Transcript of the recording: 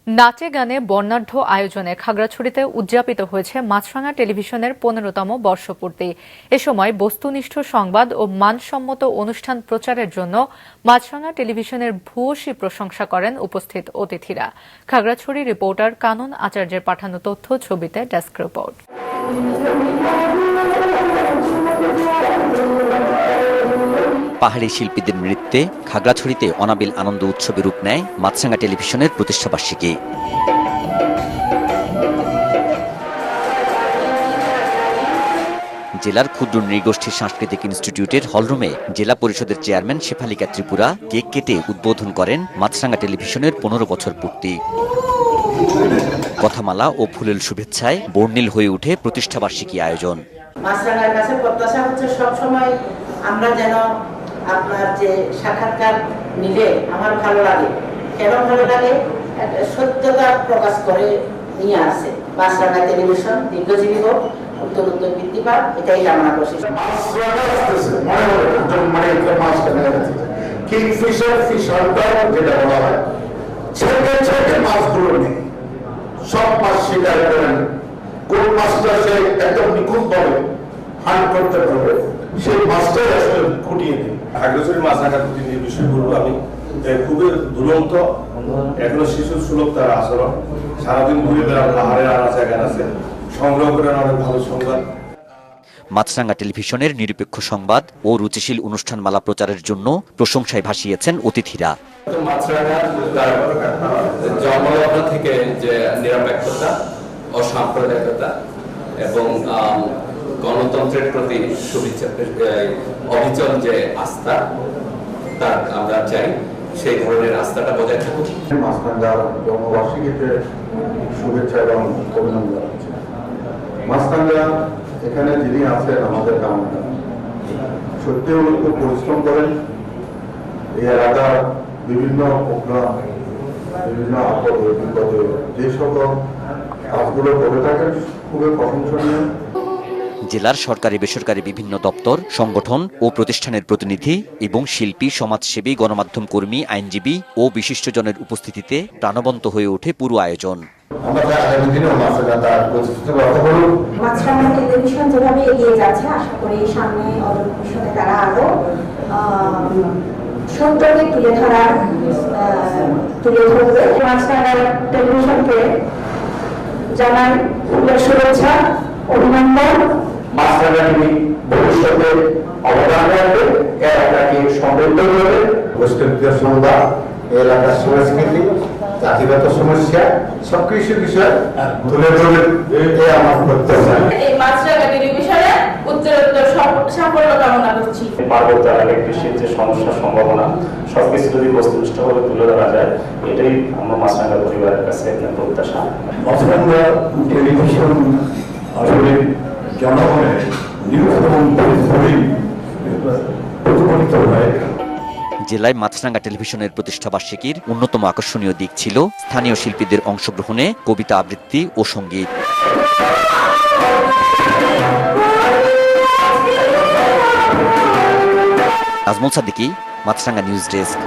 নাচে গানে বর্ণাঢ্য আয়োজনে খাগড়াছড়িতে উদযাপিত হয়েছে মাছরাঙা টেলিভিশনের ১৫তম বর্ষপূর্তি। এ সময় বস্তুনিষ্ঠ সংবাদ ও মানসম্মত অনুষ্ঠান প্রচারের জন্য মাছরাঙা টেলিভিশনের ভূয়সী প্রশংসা করেন উপস্থিত অতিথিরা। খাগড়াছড়ি রিপোর্টার কানন আচার্যের পাঠানো তথ্য, ছবিতে ডেস্ক রিপোর্ট। পাহাড়ি শিল্পীদের নৃত্যে খাগড়াছড়িতে অনাবিল আনন্দ উৎসবে রূপ নেয় মাছরাঙা টেলিভিশনের প্রতিষ্ঠাবার্ষিকী। জেলার ক্ষুদ্র নৃগোষ্ঠীর সাংস্কৃতিক ইনস্টিটিউটের হলরুমে জেলা পরিষদের চেয়ারম্যান শেফালিকা ত্রিপুরা কেক কেটে উদ্বোধন করেন মাছরাঙা টেলিভিশনের ১৫ বছর পূর্তি। কথামালা ও ফুলেল শুভেচ্ছায় বর্ণিল হয়ে ওঠে প্রতিষ্ঠাবার্ষিকী আয়োজন। মাছরাঙার কাছে প্রত্যাশা হচ্ছে সবসময় আমরা যেন আপনার যে সাক্ষাৎকার নিলে আমার ভালো লাগে। কেন ভালো লাগে? সত্যতা প্রকাশ করে নিয়ে আসে। মাছরাঙা টেলিভিশন দীর্ঘজীবী হোক, উত্তর বৃদ্ধি পাক, এটাই কামনা করছি। কিংফিশার ফিশ হান্টার যেটা বলা হয়, ছেড়ে ছেড়ে মাছগুলো নেই, সব মাছ শিকার করেন। কোন মাছটা সে একদম নিখুঁতভাবে হান্ট করতে পারবে, সেই মাছটাই আসলে খুঁটিয়ে নেই। খাগড়াছড়ি মাছরাঙা নিয়ে বিষয় বলবো আমি, খুবই দুরন্ত, এখনো শিশু সুলভ তার আচরণ, সারাদিন ঘুরে বেড়ান, পাহাড়ের আনাচে আছে, সংগ্রহ করেন অনেক ভালো সংবাদ। মাছরাঙা টেলিভিশনের নিরপেক্ষ সংবাদ ও রুচিশীল অনুষ্ঠানমালা প্রচারের জন্য প্রশংসায় ভাসিয়েছেন অতিথিরা। জন্মলগ্ন থেকে যে নিরপেক্ষতা, অসাম্প্রদায়িকতা এবং গণতন্ত্রের প্রতি অবিচল যে আস্থা, তা আমরা চাই সেই ধরনের আস্থাটা বজায় থাকুক। মাছরাঙার জন্মবার্ষিকীতে শুভেচ্ছা এবং অভিনন্দন জানাচ্ছি। মাছরাঙা এখানে যিনি আছেন আমাদের গ্রামে, সত্যি উনি খুব পরিশ্রম করেন। এই এলাকার বিভিন্ন প্রোগ্রাম, বিভিন্ন আপদ বিপদে যে সকল কাজগুলো করে থাকেন খুবই প্রশংসনীয়। জেলার সরকারি বেসরকারি বিভিন্ন দপ্তর, সংগঠন ও প্রতিষ্ঠানের প্রতিনিধি এবং শিল্পী, সমাজসেবী, গণমাধ্যম কর্মী, আইনজীবী ও বিশিষ্টজনের উপস্থিতিতে প্রাণবন্ত হয়ে ওঠে পুরো আয়োজন। মাছরাঙা টেলিভিশন যেভাবে এগিয়ে যাচ্ছে, আশা করি সামনে অদূর ভবিষ্যতে তারা আরো সত্যকে তুলে ধরবে। মাছরাঙা টেলিভিশনকে জানাই শুভেচ্ছা, অভিনন্দন। মাছরাঙা টিভি ভবিষ্যতে অবদান রাখবে, এলাকাকে সমৃদ্ধ করবে, গোষ্ঠীয় সংবাদ, এলাকার সংস্কৃতি, জাতিগত সমস্যা, সবকিছু বিষয় তুলে ধরবে, এই আমার প্রত্যাশা। এই মাছরাঙা টেলিভিশনে উত্তরোত্তর সাফল্য কামনা করছি। পার্বত্য এলাকায় কৃষির যে সমস্যা, সম্ভাবনা, সবকিছু যদি বস্তুনিষ্ঠভাবে তুলে ধরা যায়, এটাই আমরা মাছরাঙা পরিবারের কাছে একটা প্রত্যাশা। মাছরাঙা টেলিভিশন আসলে জনগণের নিউজ এবং প্রতিফলিত হয়। জেলায় মাছরাঙা টেলিভিশনের প্রতিষ্ঠাবার্ষিকীর অন্যতম আকর্ষণীয় দিক ছিল স্থানীয় শিল্পীদের অংশগ্রহণে কবিতা আবৃত্তি ও সঙ্গীত। নাজমুল সাদিকি, মাছরাঙা নিউজ ডেস্ক।